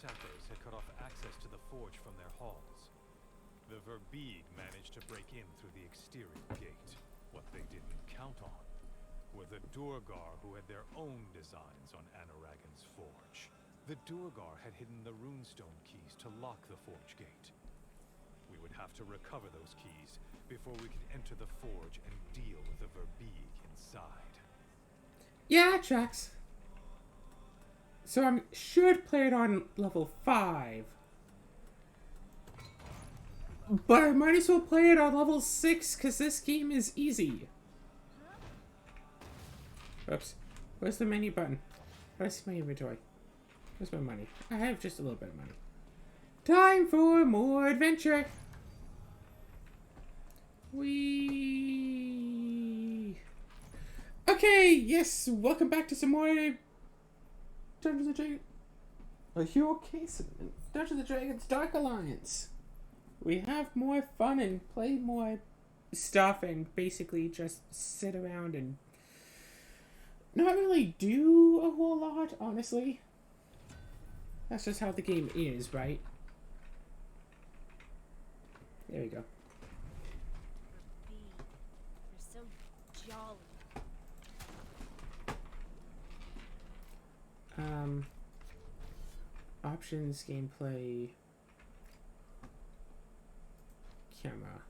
sappers had cut off access to the forge from their halls. The Verbeeg managed to break in through the exterior gate. What they didn't count on were the Durgar who had their own designs on Anaragan's forge. The Durgar had hidden the runestone keys to lock the forge gate. We would have to recover those keys before we could enter the forge and deal with the Verbeeg inside. Yeah, it tracks. So I should play it on level 5. But I might as well play it on level 6 because this game is easy. Oops. Where's the menu button? How do I see my inventory? Where's my money? I have just a little bit of money. Time for more adventure! Whee! Okay, yes, welcome back to some more Dungeons and Dragons. A Hero Case Dungeons and Dragons Dark Alliance. We have more fun and play more stuff and basically just sit around and not really do a whole lot, honestly. That's just how the game is, right? There we go. You're so jolly. Options, gameplay, camera.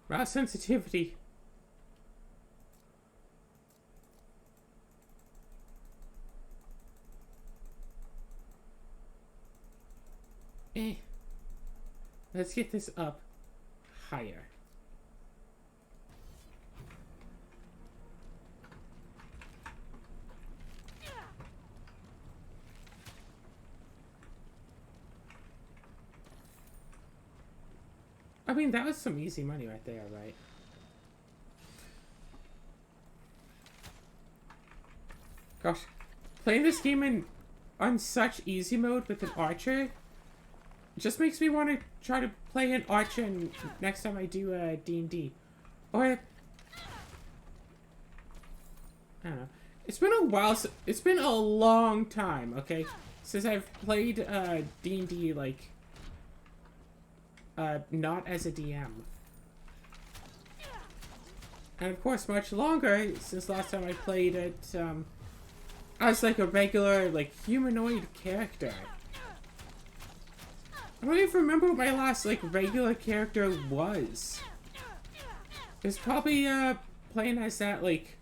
Raw sensitivity. Let's get this up higher. I mean, that was some easy money right there, right? Gosh, playing this game on such easy mode with an archer just makes me want to try to play an archer next time I do D&D. Or, I don't know. It's been a while, it's been a long time, okay? Since I've played D&D, like, not as a DM. And of course, much longer since last time I played it, as like a regular, like, humanoid character. I don't even remember what my last, like, regular character was. It's probably, playing as that, like,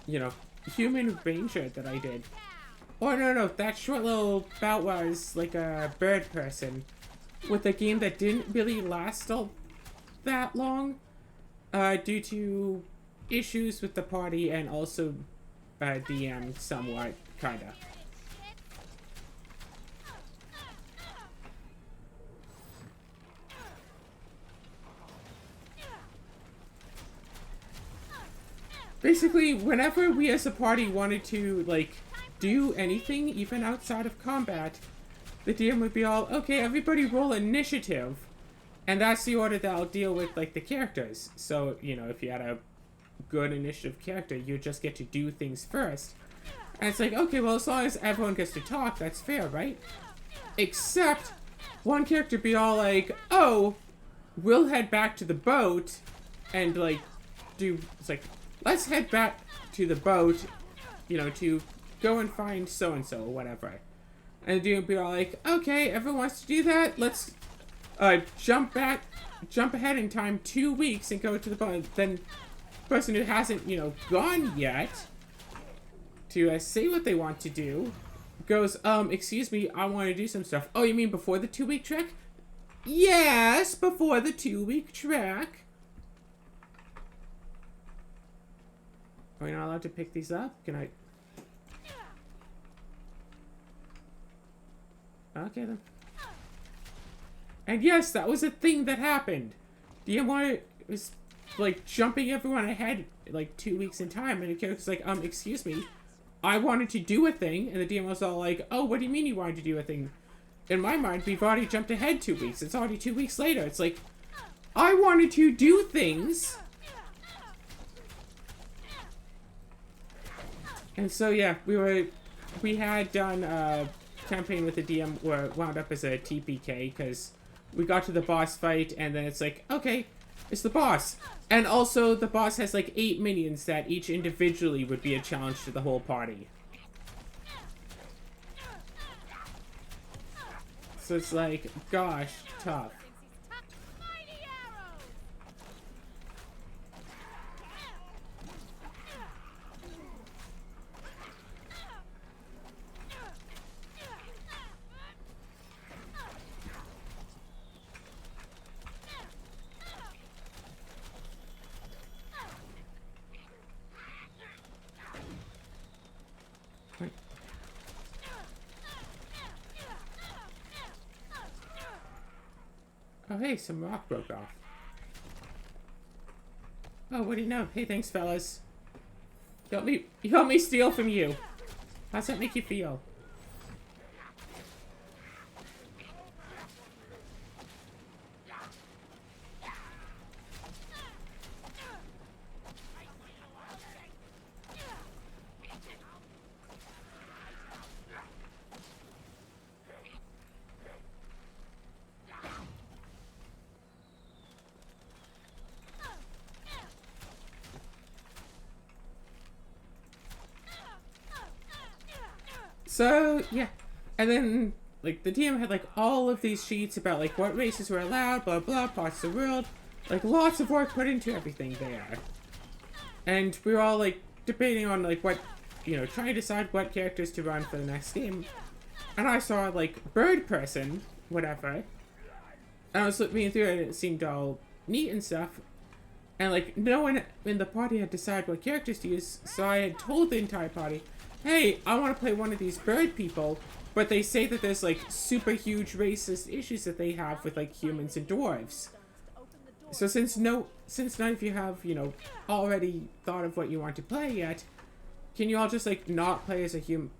you know, human ranger that I did. Oh, no, that short little bout was, like, a bird person. With a game that didn't really last all that long. Due to issues with the party and also, DM somewhat, kinda. Basically, whenever we as a party wanted to, like, do anything, even outside of combat, the DM would be all, okay, everybody roll initiative, and that's the order that I'll deal with, like, the characters. So, you know, if you had a good initiative character, you just get to do things first. And it's like, okay, well, as long as everyone gets to talk, that's fair, right? Except, one character be all like, oh, we'll head back to the boat, and, like, it's like, let's head back to the boat, you know, to go and find so-and-so, or whatever. And the dude would be all like, okay, everyone wants to do that, let's, jump ahead in time 2 weeks and go to the boat. Then, the person who hasn't, you know, gone yet, to, say what they want to do, goes, excuse me, I want to do some stuff. Oh, you mean before the 2-week trek? Yes, before the 2-week trek. Are we not allowed to pick these up? Can I? Okay, then. And yes, that was a thing that happened. DM was, like, jumping everyone ahead, like, 2 weeks in time, and the character's like, excuse me, I wanted to do a thing, and the DM was all like, oh, what do you mean you wanted to do a thing? In my mind, we've already jumped ahead 2 weeks. It's already 2 weeks later. It's like, I wanted to do things. And so, yeah, we had done, campaign with the DM were wound up as a TPK because we got to the boss fight and then it's like, okay, it's the boss. And also the boss has like 8 minions that each individually would be a challenge to the whole party. So it's like, gosh, tough. Oh, hey, some rock broke off. Oh, what do you know? Hey, thanks, fellas. You helped me steal from you. How's that make you feel? So, yeah. And then, like, the DM had, like, all of these sheets about, like, what races were allowed, blah, blah, parts of the world. Like, lots of work put into everything there. And we were all, like, debating on, like, what, you know, trying to decide what characters to run for the next game. And I saw, like, bird person, whatever. And I was looking through it and it seemed all neat and stuff. And, like, no one in the party had decided what characters to use, so I had told the entire party, hey, I want to play one of these bird people, but they say that there's, like, super huge racist issues that they have with, like, humans and dwarves. So since none of you have, you know, already thought of what you want to play yet, can you all just, like, not play as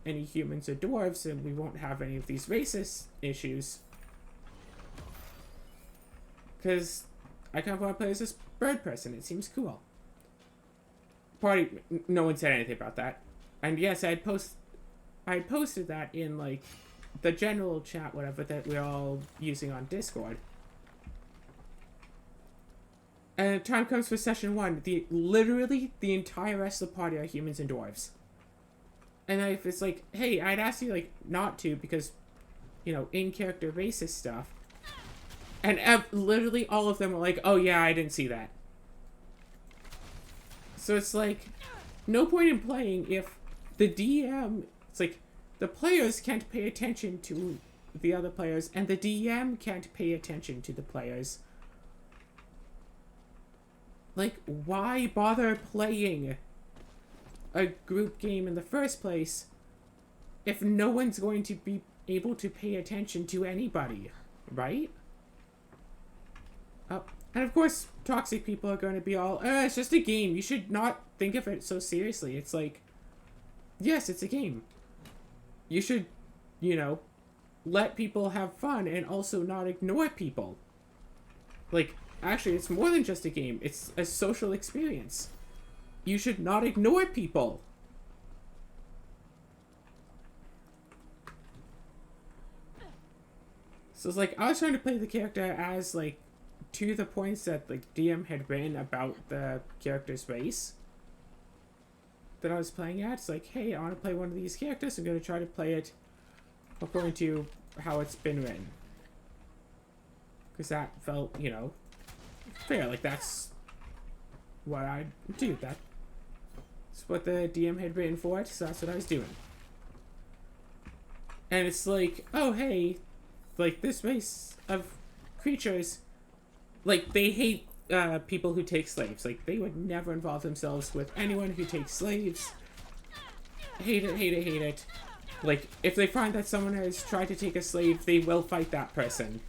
any humans or dwarves, and we won't have any of these racist issues? Because I kind of want to play as this bird person. It seems cool. Party, no one said anything about that. And yes, I had posted that in, like, the general chat, whatever, that we're all using on Discord. And the time comes for session 1. Literally, the entire rest of the party are humans and dwarves. And then if it's like, hey, I'd ask you, like, not to, because, you know, in-character racist stuff. And literally all of them were like, oh yeah, I didn't see that. So it's like, no point in playing if the DM, it's like, the players can't pay attention to the other players, and the DM can't pay attention to the players. Like, why bother playing a group game in the first place if no one's going to be able to pay attention to anybody, right? And of course, toxic people are going to be all, it's just a game. You should not think of it so seriously. It's like, yes, it's a game. You should, you know, let people have fun and also not ignore people. Like, actually, it's more than just a game. It's a social experience. You should not ignore people. So it's like, I was trying to play the character as, like, to the points that, like, DM had written about the character's race that I was playing at. It's like, hey, I want to play one of these characters. I'm going to try to play it according to how it's been written. Because that felt, you know, fair. Like, that's what I do. That's what the DM had written for it, so that's what I was doing. And it's like, oh, hey, like, this race of creatures, like, they hate people who take slaves. Like, they would never involve themselves with anyone who takes slaves. Hate it, hate it, hate it. Like, if they find that someone has tried to take a slave, they will fight that person.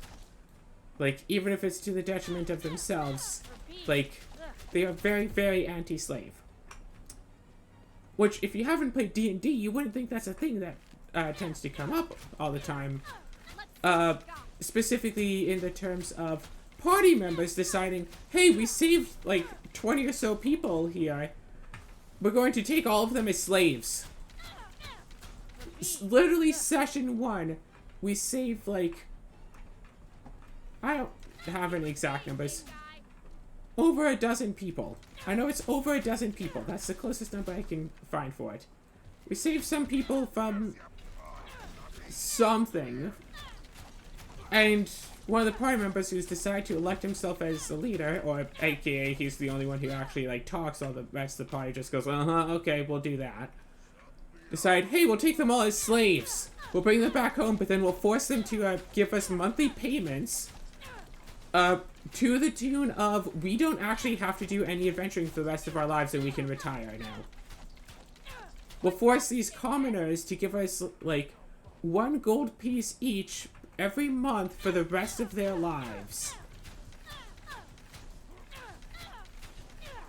Like, even if it's to the detriment of themselves. Like, they are very, very anti-slave. Which, if you haven't played D&D, you wouldn't think that's a thing that tends to come up all the time. Specifically in the terms of party members deciding, hey, we saved, like, 20 or so people here. We're going to take all of them as slaves. literally session 1, we saved, like, I don't have any exact numbers. Over a dozen people. I know it's over a dozen people. That's the closest number I can find for it. We saved some people from something. And one of the party members who's decided to elect himself as the leader, or aka he's the only one who actually like talks, all the rest of the party just goes, okay, we'll do that. Decide, hey, we'll take them all as slaves. We'll bring them back home, but then we'll force them to give us monthly payments to the tune of, we don't actually have to do any adventuring for the rest of our lives and we can retire now. We'll force these commoners to give us, like, 1 gold piece each every month for the rest of their lives.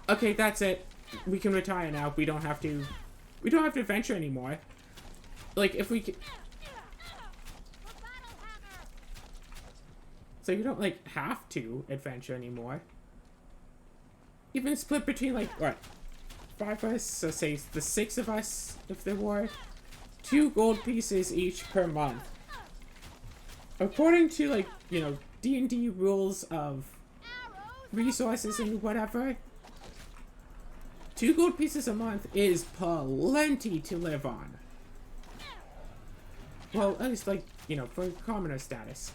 Okay, that's it. We can retire now. We don't have to adventure anymore. Like, if we can... So you don't, like, have to adventure anymore. Even split between, like, what? 5 of us, so say the 6 of us, if there were. 2 gold pieces each per month. According to, like, you know, D&D rules of resources and whatever, 2 gold pieces a month is plenty to live on. Well, at least, like, you know, for commoner status.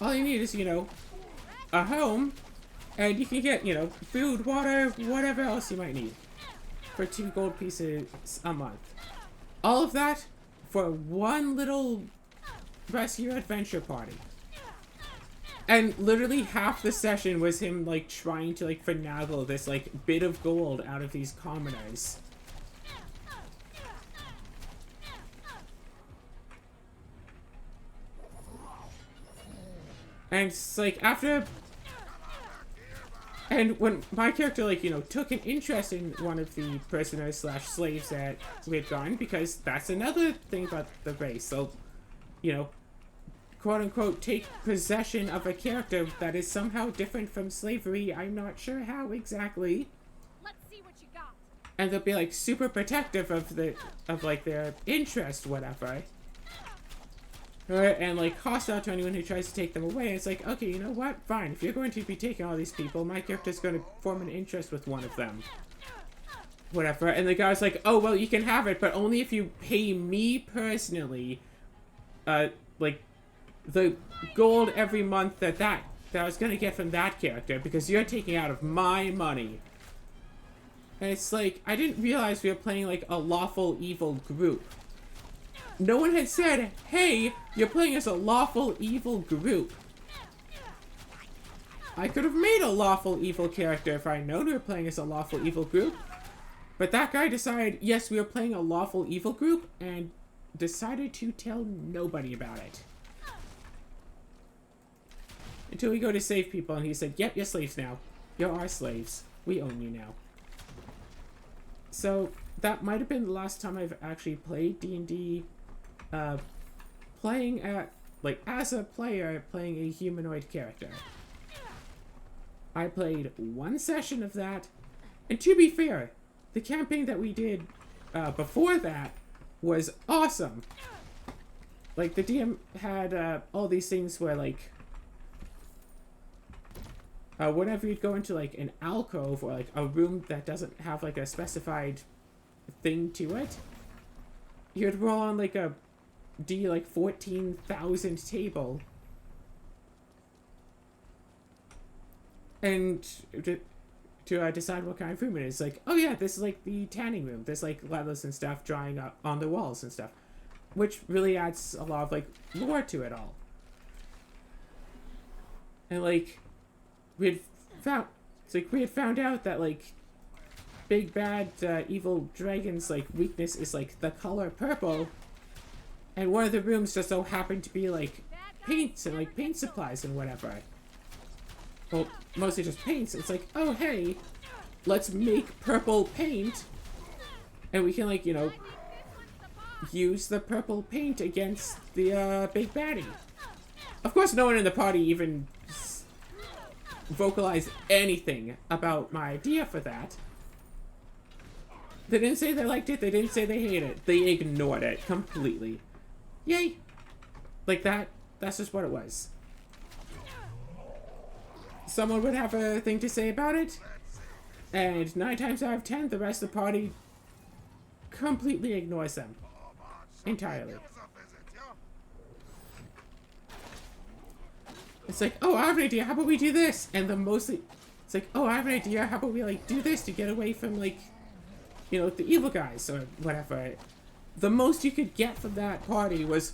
All you need is, you know, a home, and you can get, you know, food, water, whatever else you might need for 2 gold pieces a month. All of that for 1 little rescue adventure party. And literally half the session was him, like, trying to, like, finagle this, like, bit of gold out of these commoners. And it's like, after... And when my character, like, you know, took an interest in one of the prisoners slash slaves that we had gotten, because that's another thing about the race. So, you know, quote-unquote, take possession of a character that is somehow different from slavery. I'm not sure how exactly. Let's see what you got. And they'll be, like, super protective of like, their interest, whatever. And, like, hostile to anyone who tries to take them away. It's like, okay, you know what? Fine. If you're going to be taking all these people, my character's going to form an interest with one of them. Whatever. And the guy's like, oh, well, you can have it, but only if you pay me personally, like, the gold every month that I was going to get from that character, because you're taking out of my money. And it's like, I didn't realize we were playing, like, a lawful evil group. No one had said, hey, you're playing as a lawful evil group. I could have made a lawful evil character if I'd known we were playing as a lawful evil group. But that guy decided, yes, we were playing a lawful evil group, and decided to tell nobody about it. Until we go to save people, and he said, yep, you're slaves now. You're our slaves. We own you now. So, that might have been the last time I've actually played D&D. Playing at, like, as a player, playing a humanoid character. I played 1 session of that, and to be fair, the campaign that we did before that was awesome. Like, the DM had all these things where, like, whenever you'd go into, like, an alcove or, like, a room that doesn't have, like, a specified thing to it, you'd roll on, like, a like 14,000 table, and to decide what kind of room it is. Like, oh yeah, this is like the tanning room. There's like leathers and stuff drying up on the walls and stuff, which really adds a lot of like lore to it all. And like we had found out that like big bad evil dragon's like weakness is like the color purple. And one of the rooms just so happened to be, like, paints and, like, paint supplies and whatever. Well, mostly just paints. It's like, oh, hey, let's make purple paint. And we can, like, you know, use the purple paint against the, big baddie. Of course, no one in the party even vocalize anything about my idea for that. They didn't say they liked it, they didn't say they hated it. They ignored it completely. Yay! Like that's just what it was. Someone would have a thing to say about it, and 9 times out of 10, the rest of the party completely ignores them. Entirely. It's like, oh, I have an idea, how about we do this? And it's like, oh, I have an idea, how about we, like, do this to get away from, like, you know, the evil guys, or whatever. The most you could get from that party was,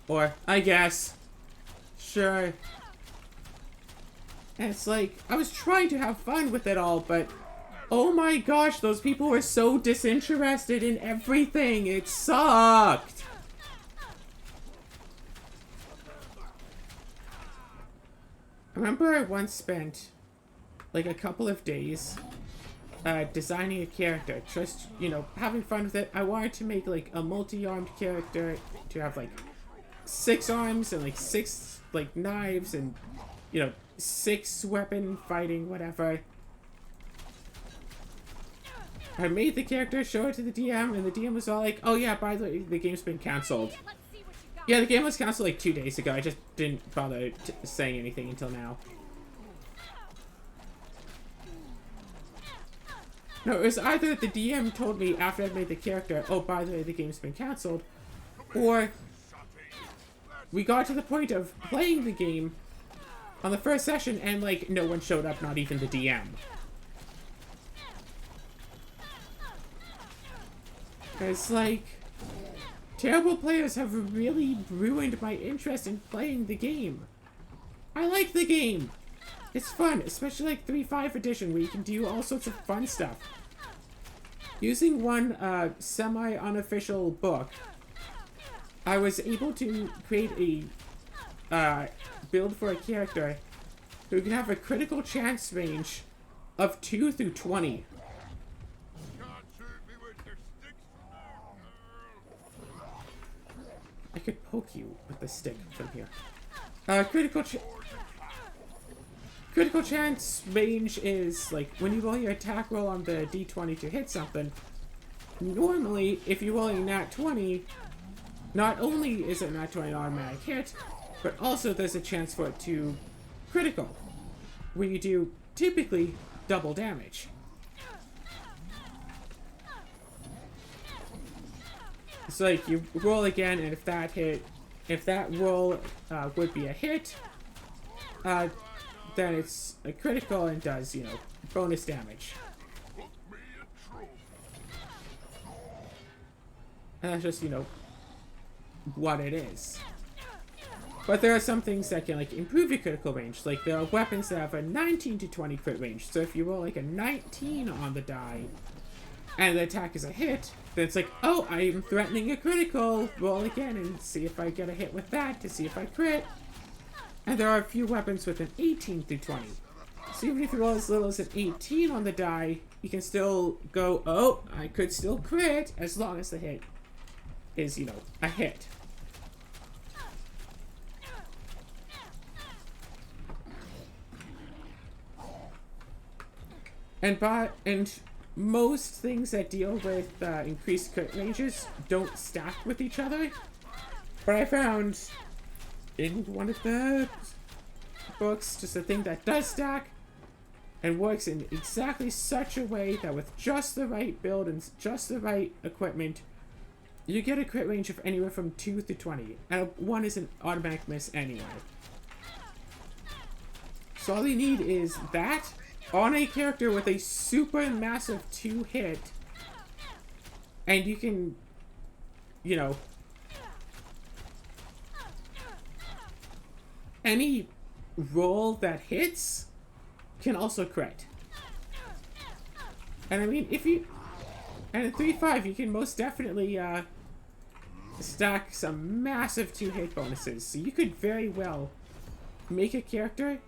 or, I guess, sure. And it's like, I was trying to have fun with it all, but oh my gosh, those people were so disinterested in everything. It sucked. I remember I once spent like a couple of days designing a character, just, you know, having fun with it. I wanted to make like a multi-armed character to have like 6 arms and like 6 like knives and, you know, 6 weapon fighting, whatever. I made the character, show it to the DM, and the DM was all like, oh yeah, by the way, the game's been cancelled. Yeah, the game was cancelled like 2 days ago. I just didn't bother saying anything until now. No, it was either the DM told me after I made the character, oh, by the way, the game's been cancelled, or we got to the point of playing the game on the first session and, like, no one showed up, not even the DM. It's like, terrible players have really ruined my interest in playing the game. I like the game. It's fun, especially like 3.5 edition where you can do all sorts of fun stuff. Using one semi-unofficial book, I was able to create a build for a character who can have a critical chance range of 2 through 20. I could poke you with the stick from here. Critical chance range is, like, when you roll your attack roll on the d20 to hit something, normally, if you roll a nat 20, not only is it nat 20 an automatic hit, but also there's a chance for it to critical, where you do, typically, double damage. It's like, you roll again, and if that roll would be a hit, then it's a critical and does, you know, bonus damage. And that's just, you know, what it is. But there are some things that can, like, improve your critical range. Like, there are weapons that have a 19 to 20 crit range. So if you roll, like, a 19 on the die, and the attack is a hit, then it's like, oh, I'm threatening a critical. Roll again and see if I get a hit with that to see if I crit. And there are a few weapons with an 18 through 20. So even if you roll as little as an 18 on the die, you can still go, oh, I could still crit, as long as the hit is, you know, a hit. And most things that deal with increased crit ranges don't stack with each other. But I found in one of the books just a thing that does stack and works in exactly such a way that with just the right build and just the right equipment, you get a crit range of anywhere from 2 to 20. And 1 is an automatic miss anyway. So all you need is that on a character with a super massive 2 hit, and you can, you know, any roll that hits can also crit. And I mean, if you, and in 3.5 you can most definitely stack some massive 2 hit bonuses. So you could very well make a character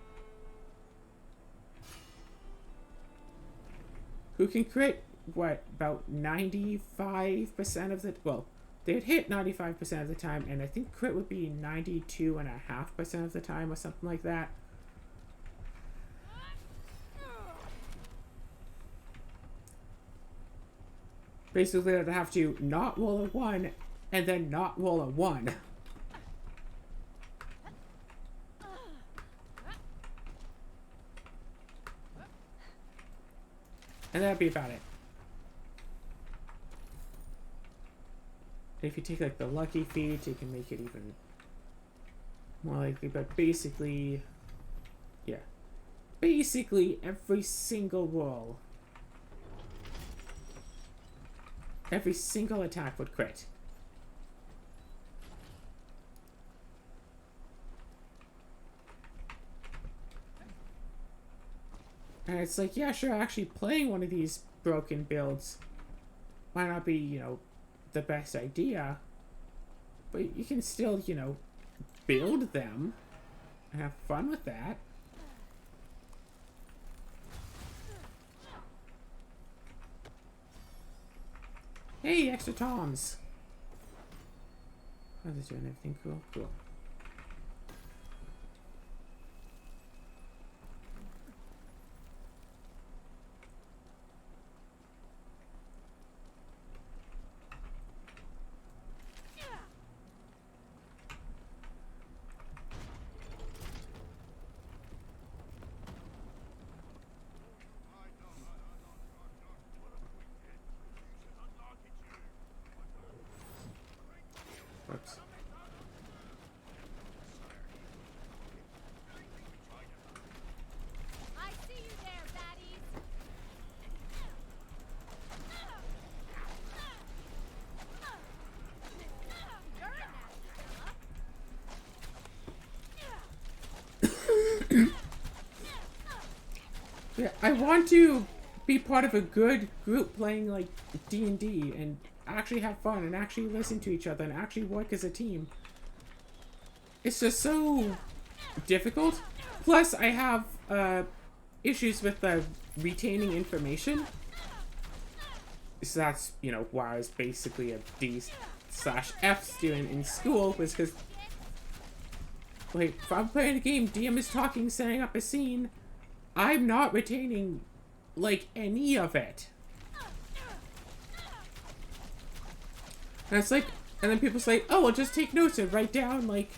who can crit, what, about 95% of the, well, they'd hit 95% of the time, and I think crit would be 92.5% of the time, or something like that. Basically, I'd have to not roll a 1 and then not roll a 1. And that'd be about it. If you take like the lucky feat, you can make it even more likely, but basically, yeah. Basically, every single roll, every single attack would crit. And it's like, yeah, sure, actually playing one of these broken builds might not be, you know, the best idea, but you can still, you know, build them and have fun with that. Hey, extra toms. Are they doing everything cool? Cool. Whoops. I see you there, baddies. You're a nasty fella. Yeah, I want to be part of a good group playing like D&D and actually have fun and actually listen to each other and actually work as a team. It's just so difficult. Plus, I have issues with retaining information. So that's, you know, why I was basically a D/F student in school, was because, like, if I'm playing a game, DM is talking, setting up a scene, I'm not retaining, like, any of it. And it's like, and then people say, oh, well, just take notes and write down, like,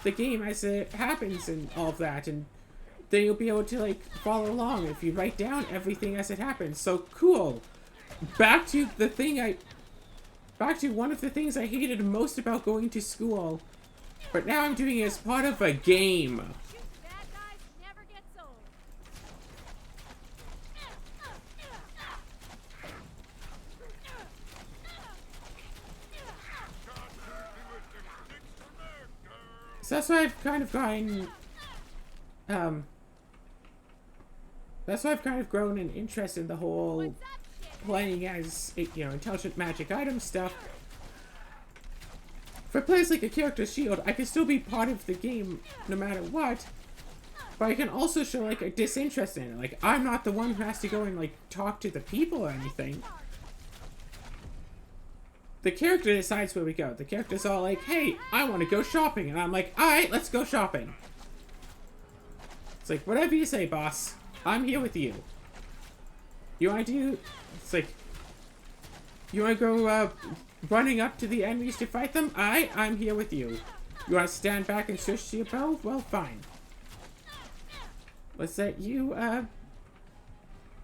the game as it happens and all of that, and then you'll be able to, like, follow along if you write down everything as it happens. So, cool. Back to one of the things I hated most about going to school, but now I'm doing it as part of a game. Shooting bad guys never gets old. So that's why I've kind of gotten, that's why I've kind of grown an interest in the whole playing as, you know, intelligent magic item stuff. If I play as like a character shield, I can still be part of the game no matter what, but I can also show like a disinterest in it. Like, I'm not the one who has to go and like talk to the people or anything. The character decides where we go. The character's all like, hey, I want to go shopping. And I'm like, alright, let's go shopping. It's like, whatever you say, boss. I'm here with you. You want to do... It's like... You want to go, running up to the enemies to fight them? Alright, I'm here with you. You want to stand back and switch to your bow? Well, fine. Let's let you,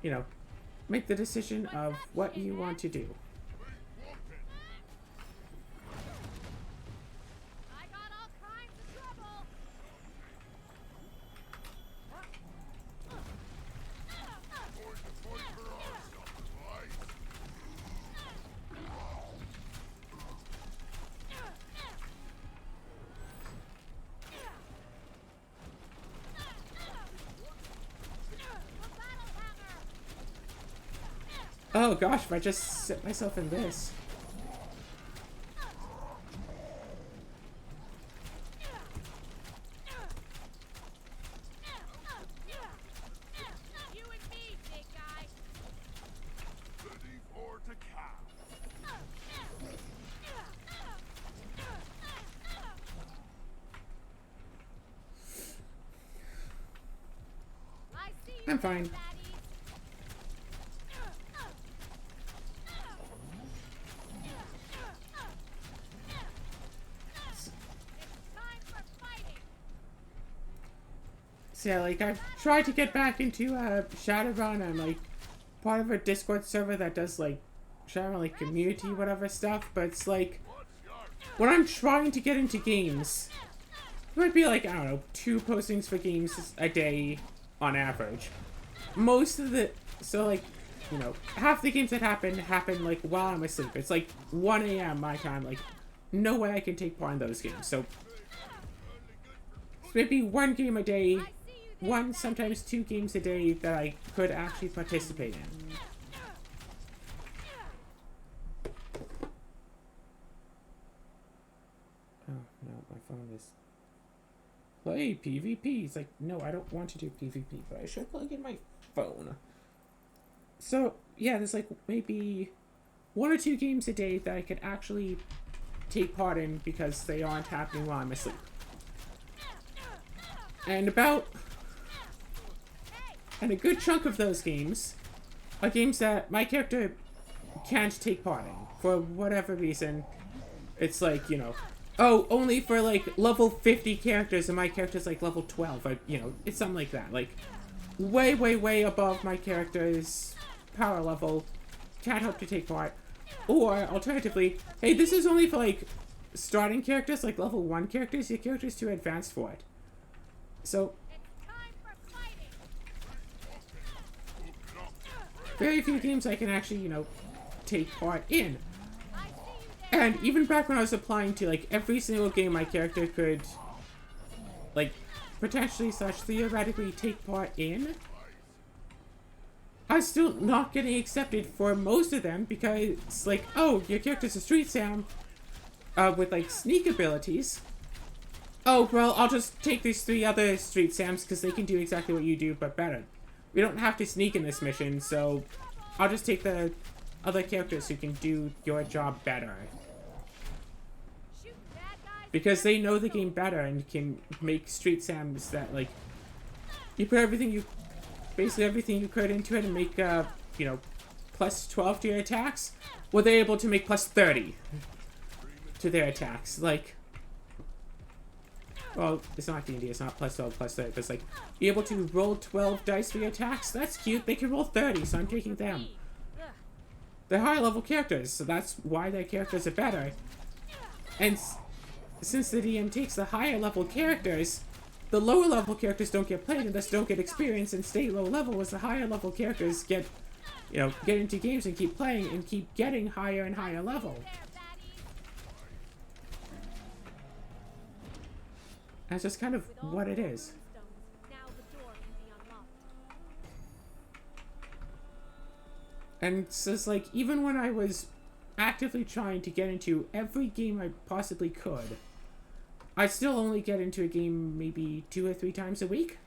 you know, make the decision of what you want to do. I got all kinds of trouble. Oh gosh, if I just set myself in this. You and me, big guy. I see you I'm fine. there, baddies. So yeah, like I've tried to get back into Shadowrun. I'm like part of a Discord server that does like Shadowrun like community whatever stuff, but it's like when I'm trying to get into games, it might be like, I don't know, 2 postings for games a day on average. Most of the, so like, you know, half the games that happen like while I'm asleep. It's like 1 a.m. my time, like no way I can take part in those games. So maybe 1 game a day, 1, sometimes 2 games a day that I could actually participate in. Oh no, my phone is... Play PvP. It's like, no, I don't want to do PvP, but I should plug in my phone. So, yeah, there's like maybe 1 or 2 games a day that I could actually take part in because they aren't happening while I'm asleep. And a good chunk of those games are games that my character can't take part in. For whatever reason, it's like, you know, oh, only for like level 50 characters and my character's like level 12, or, you know, it's something like that. Like, way, way, way above my character's power level, can't hope to take part. Or, alternatively, hey, this is only for like starting characters, like level 1 characters, your character's too advanced for it. So, very few games I can actually, you know, take part in. And even back when I was applying to, like, every single game my character could, like, potentially / theoretically take part in, I was still not getting accepted for most of them because, like, oh, your character's a street Sam with, like, sneak abilities. Oh, well, I'll just take these 3 other street Sams because they can do exactly what you do, but better. We don't have to sneak in this mission, so I'll just take the other characters who can do your job better. Because they know the game better and can make street Sams that, like, you put basically everything you could into it and make, you know, plus 12 to your attacks. Well, they're able to make plus 30 to their attacks. Like, well, it's not D&D, it's not plus 12, plus 30, but it's like, you're able to roll 12 dice for your attacks? That's cute, they can roll 30, so I'm taking them. They're higher level characters, so that's why their characters are better. And since the DM takes the higher level characters, the lower level characters don't get played and thus don't get experience and stay low level, as the higher level characters get, you know, get into games and keep playing and keep getting higher and higher level. That's just kind of what it is. And so it's like, even when I was actively trying to get into every game I possibly could, I still only get into a game maybe 2 or 3 times a week.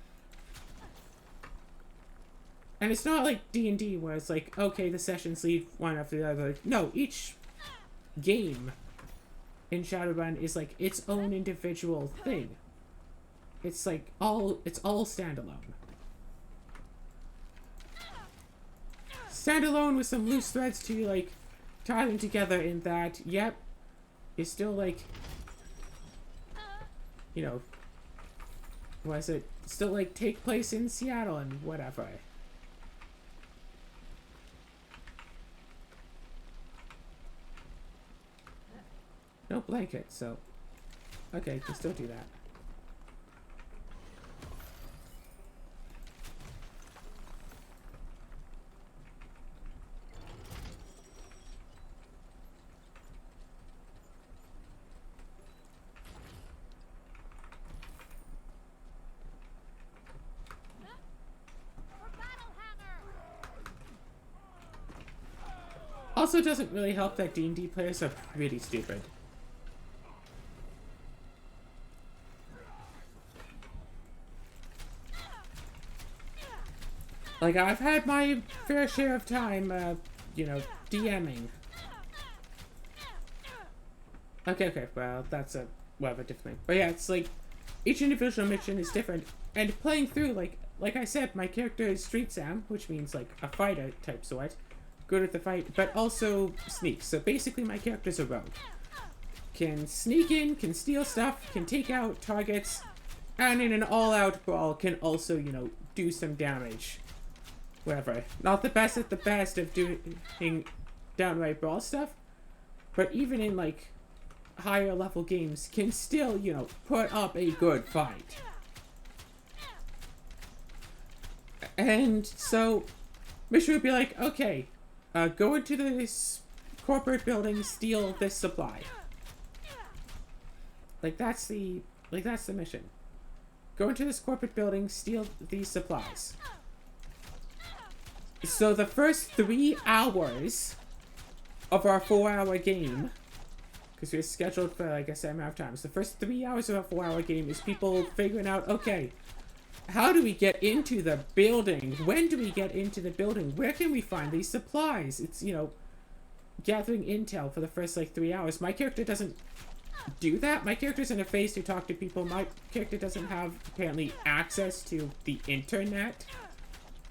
And it's not like D&D where it's like, okay, the sessions leave one after the other. No, each game in Shadowrun is like its own individual thing. It's like it's all standalone. Standalone with some loose threads to like tie them together in that, yep, it's still like, you know, what is it? Still like take place in Seattle and whatever. No blanket, so okay, can still do that. Also, doesn't really help that D&D players are pretty stupid. Like, I've had my fair share of time, you know, DMing. Okay, well, that's a, whatever, different thing. But yeah, it's like, each individual mission is different, and playing through, like I said, my character is Street Sam, which means, like, a fighter type sort. Good at the fight, but also sneaks. So basically my character's a rogue. Can sneak in, can steal stuff, can take out targets, and in an all-out brawl can also, you know, do some damage. Whatever. Not the best at the best of doing downright brawl stuff, but even in, like, higher level games can still, you know, put up a good fight. And so, Mission would be like, okay, go into this corporate building, steal this supply. Like, that's the mission. Go into this corporate building, steal these supplies. So the first 3 hours of our 4-hour game, because we're scheduled for, like, a certain amount of time, so the first 3 hours of a 4-hour game is people figuring out, okay, how do we get into the building? When do we get into the building? Where can we find these supplies? It's, you know, gathering intel for the first, like, 3 hours. My character doesn't do that. My character's in a phase to talk to people. My character doesn't have, apparently, access to the internet.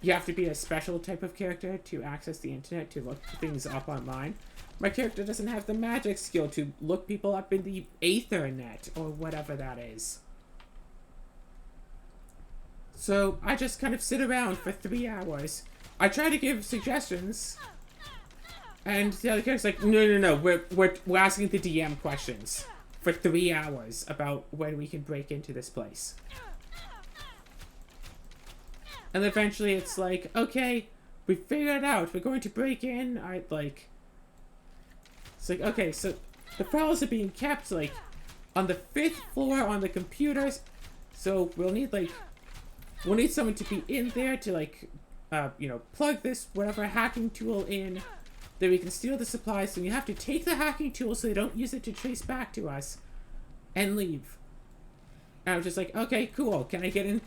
You have to be a special type of character to access the internet, to look things up online. My character doesn't have the magic skill to look people up in the Aethernet, or whatever that is. So, I just kind of sit around for 3 hours. I try to give suggestions, and the other character's like, no, we're asking the DM questions for 3 hours about when we can break into this place. And eventually it's like, okay, we figured it out, we're going to break in. It's like, okay, so the files are being kept, like, on the 5th floor on the computers, so we'll need someone to be in there to, like, you know, plug this whatever hacking tool in, that we can steal the supplies, so you have to take the hacking tool so they don't use it to trace back to us, and leave. And I was just like, okay, cool, can I get in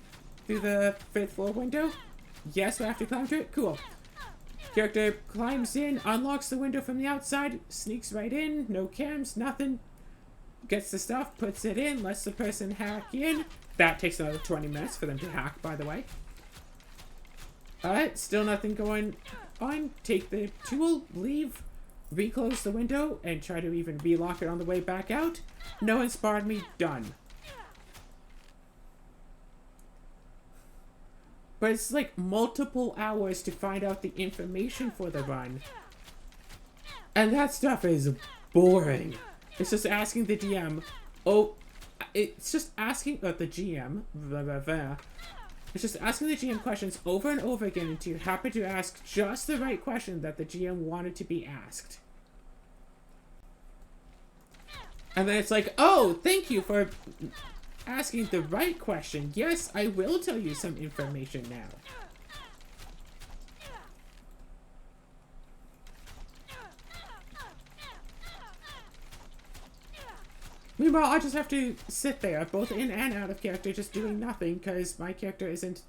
through the 5th floor window? Yes, I have to climb through it? Cool. Character climbs in, unlocks the window from the outside, sneaks right in, no cams, nothing. Gets the stuff, puts it in, lets the person hack in. That takes another 20 minutes for them to hack, by the way. Alright, still nothing going on. Take the tool, leave, reclose the window, and try to even relock it on the way back out. No one spotted me, done. But it's like multiple hours to find out the information for the run. And that stuff is boring. It's just asking the DM, it's just asking, the GM, it's just asking the GM questions over and over again until you happen to ask just the right question that the GM wanted to be asked. And then it's like, oh, thank you for asking the right question. Yes, I will tell you some information now. Meanwhile, I just have to sit there, both in and out of character, just doing nothing, because my character isn't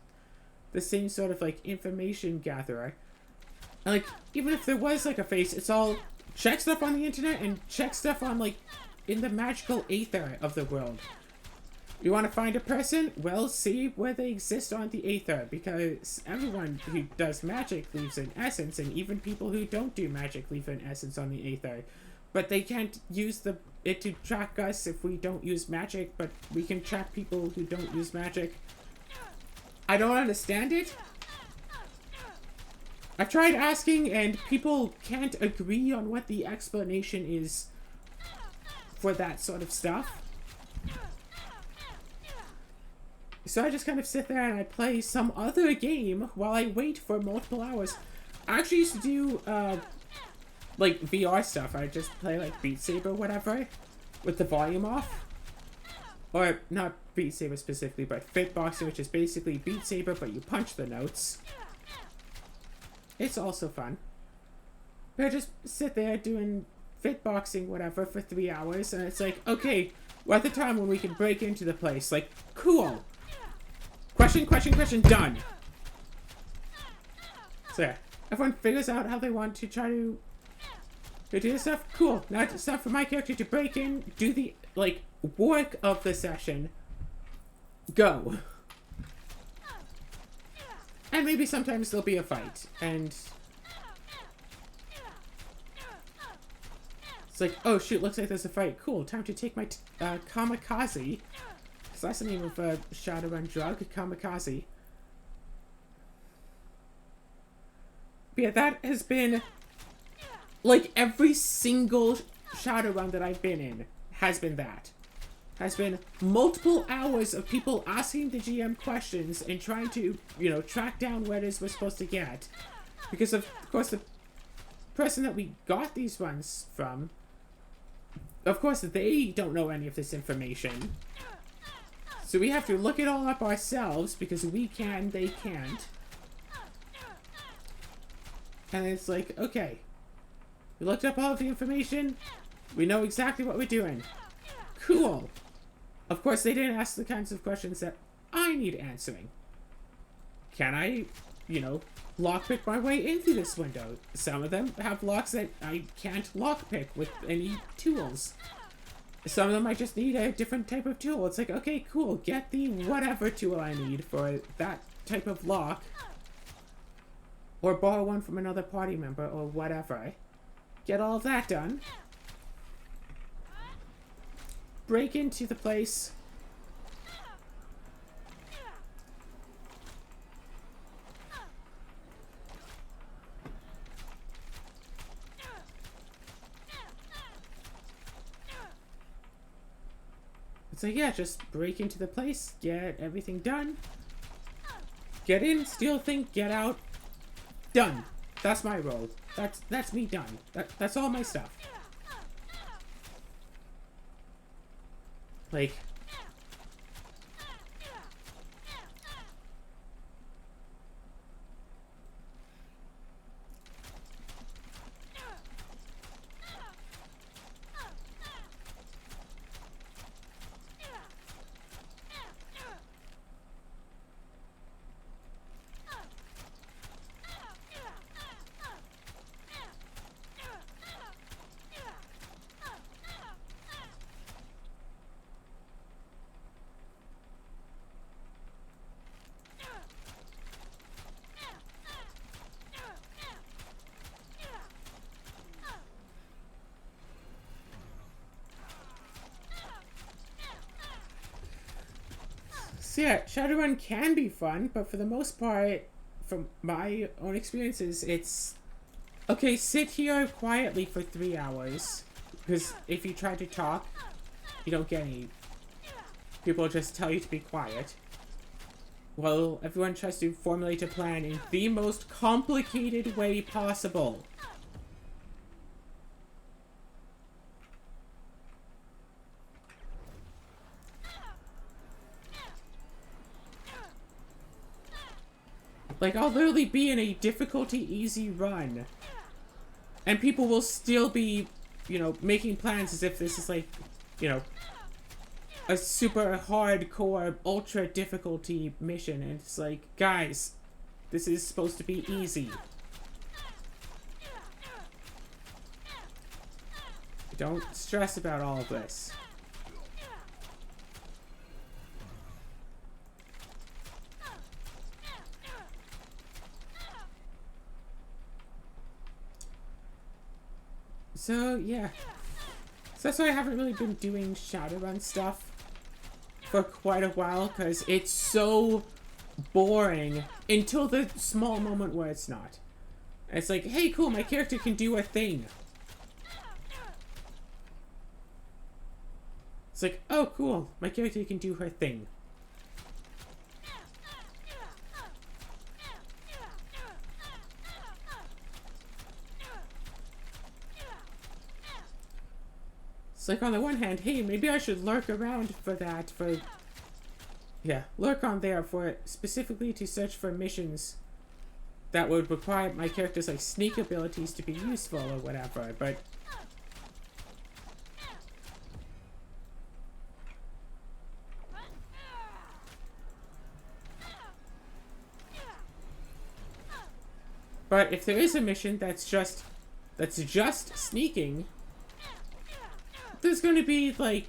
the same sort of, like, information gatherer. And, like, even if there was, like, a face, it's all check stuff on the internet and check stuff on, like, in the magical aether of the world. You want to find a person? Well, see where they exist on the aether, because everyone who does magic leaves an essence, and even people who don't do magic leave an essence on the aether. But they can't use it to track us if we don't use magic, but we can track people who don't use magic. I don't understand it. I've tried asking, and people can't agree on what the explanation is for that sort of stuff. So I just kind of sit there and I play some other game while I wait for multiple hours. I actually used to do, like, VR stuff. I just play, like, Beat Saber or whatever, with the volume off. Or, not Beat Saber specifically, but Fitboxing, which is basically Beat Saber, but you punch the notes. It's also fun. But I just sit there doing Fitboxing, whatever, for 3 hours, and it's like, okay, we're at the time when we can break into the place. Like, cool. Question, done. So yeah, everyone figures out how they want to try to do this stuff. Cool. Now it's time for my character to break in, do the, like, work of the session. Go. And maybe sometimes there'll be a fight, and it's like, oh shoot, looks like there's a fight. Cool, time to take my kamikaze, 'Cause that's the name of a Shadowrun drug, Kamikaze. But yeah, that has been... Like, every single Shadowrun that I've been in has been that. Has been multiple hours of people asking the GM questions and trying to, you know, track down where it is we're supposed to get. Because, of course, the person that we got these runs from, of course, they don't know any of this information. So we have to look it all up ourselves because we can, they can't. And it's like, okay, we looked up all of the information. We know exactly what we're doing. Cool. Of course, they didn't ask the kinds of questions that I need answering. Can I, you know, lockpick my way into this window? Some of them have locks that I can't lockpick with any tools. Some of them I just need a different type of tool. It's like, okay, cool, get the whatever tool I need for that type of lock. Or borrow one from another party member or whatever. Get all of that done. Break into the place. It's like, yeah, just break into the place, get everything done. Get in, steal thing, get out. Done. That's my role. That's me done. That's all my stuff. Like... So yeah, Shadowrun can be fun, but for the most part, from my own experiences, it's... Okay, sit here quietly for 3 hours. Because if you try to talk, you don't get any... People just tell you to be quiet. Well, everyone tries to formulate a plan in the most complicated way possible. Like, I'll literally be in a difficulty easy run. And people will still be, you know, making plans as if this is like, you know, a super hardcore, ultra difficulty mission. And it's like, guys, this is supposed to be easy. Don't stress about all of this. So, yeah. So that's why I haven't really been doing Shadowrun stuff for quite a while, because it's so boring until the small moment where it's not. And it's like, hey, cool, my character can do a thing. It's like, oh, cool, my character can do her thing. It's like, on the one hand, hey, maybe I should lurk around for that, yeah, lurk on there for, specifically to search for missions that would require my character's, like, sneak abilities to be useful or whatever, but... But if there is a mission that's just sneaking, there's going to be, like,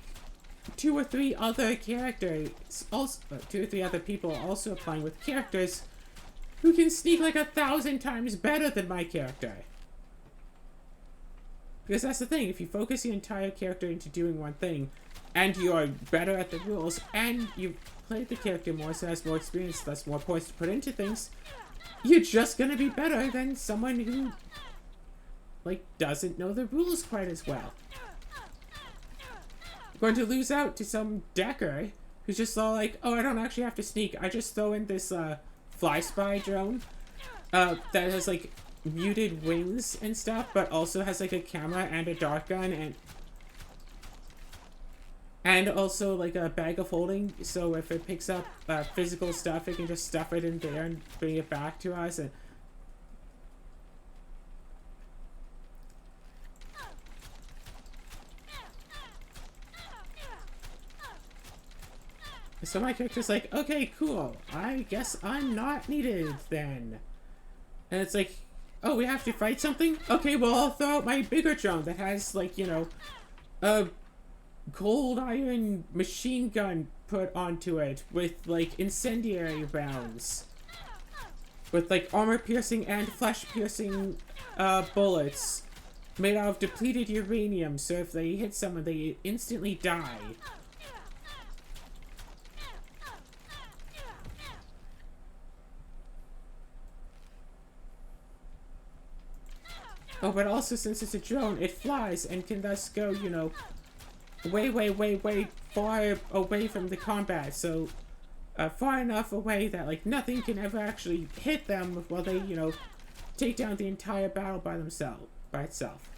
2 or 3 other characters, also, 2 or 3 other people also applying with characters who can sneak like 1,000 times better than my character. Because that's the thing, if you focus the entire character into doing one thing, and you're better at the rules, and you've played the character more, so has more experience, thus more points to put into things, you're just gonna be better than someone who, like, doesn't know the rules quite as well. You're going to lose out to some decker who's just all like, oh, I don't actually have to sneak. I just throw in this fly spy drone that has like muted wings and stuff, but also has like a camera and a dart gun and also like a bag of holding. So if it picks up physical stuff, it can just stuff it in there and bring it back to us. And so my character's like, okay, cool. I guess I'm not needed then. And it's like, oh, we have to fight something? Okay, well, I'll throw out my bigger drone that has, like, you know, a cold iron machine gun put onto it with, like, incendiary rounds. With, like, armor-piercing and flesh-piercing bullets made out of depleted uranium, so if they hit someone, they instantly die. Oh, but also since it's a drone, it flies and can thus go, you know, way far away from the combat. So, far enough away that, like, nothing can ever actually hit them while they, you know, take down the entire battle by itself.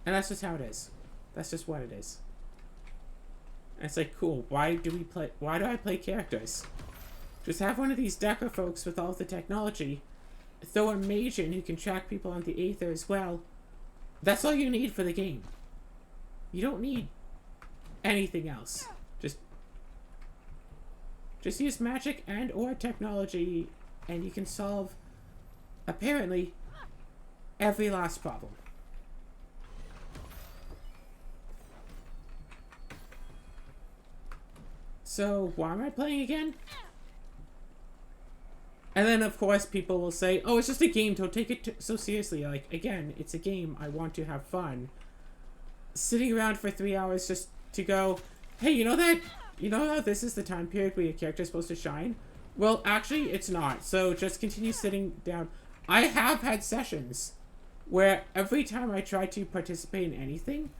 And that's just how it is. That's just what it is. And it's like, cool, why do I play characters? Just have one of these Decker folks with all the technology. Throw a mage in who can track people on the Aether as well. That's all you need for the game. You don't need anything else. Just use magic and or technology and you can solve, apparently, every last problem. So, why am I playing again? And then, of course, people will say, oh, it's just a game, don't take it so seriously. Like, again, it's a game, I want to have fun. Sitting around for 3 hours just to go, hey, you know how this is the time period where your character's supposed to shine? Well, actually, it's not, so just continue sitting down. I have had sessions where every time I tried to participate in anything,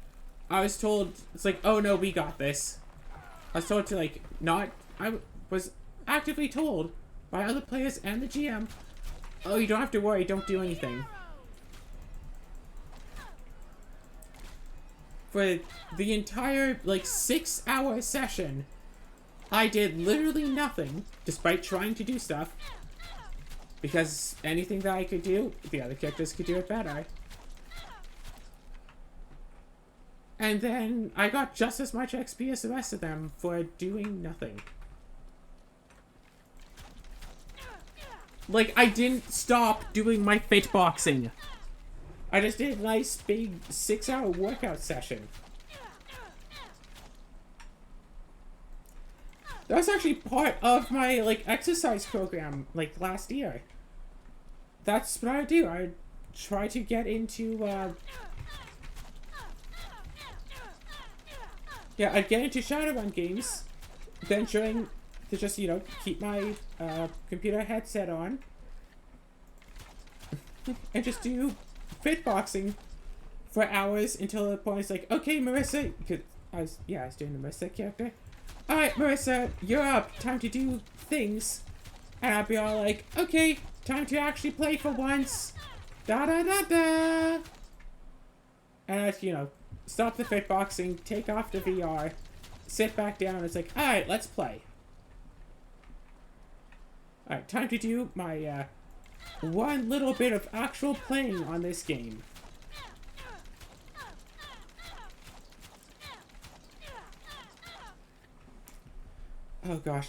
I was told, it's like, oh no, we got this. I was told to, like, I was actively told by other players and the GM, oh, you don't have to worry, don't do anything. For the entire, like, 6-hour session, I did literally nothing, despite trying to do stuff, because anything that I could do, the other characters could do it better. And then I got just as much XP as the rest of them for doing nothing. Like, I didn't stop doing my fit boxing. I just did a nice big 6-hour workout session. That was actually part of my, like, exercise program, like, last year. That's what I would do. I would try to get into, yeah, I'd get into Shadowrun games, venturing to just, you know, keep my computer headset on and just do fit boxing for hours until the point it's like, okay, Marissa, because I was doing the Marissa character. Alright, Marissa, you're up. Time to do things. And I'd be all like, okay, time to actually play for once. Da da da da. And I'd, you know, stop the fit boxing, take off the VR, sit back down, it's like, alright, let's play. Alright, time to do my, one little bit of actual playing on this game. Oh gosh.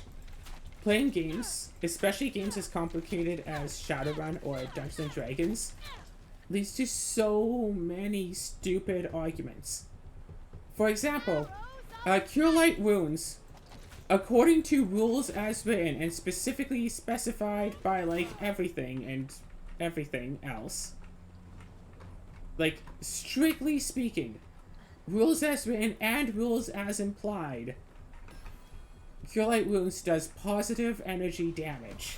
Playing games, especially games as complicated as Shadowrun or Dungeons & Dragons, leads to so many stupid arguments. For example, Cure Light Wounds, according to rules as written and specifically specified by, like, everything and everything else, like, strictly speaking, rules as written and rules as implied, Cure Light Wounds does positive energy damage.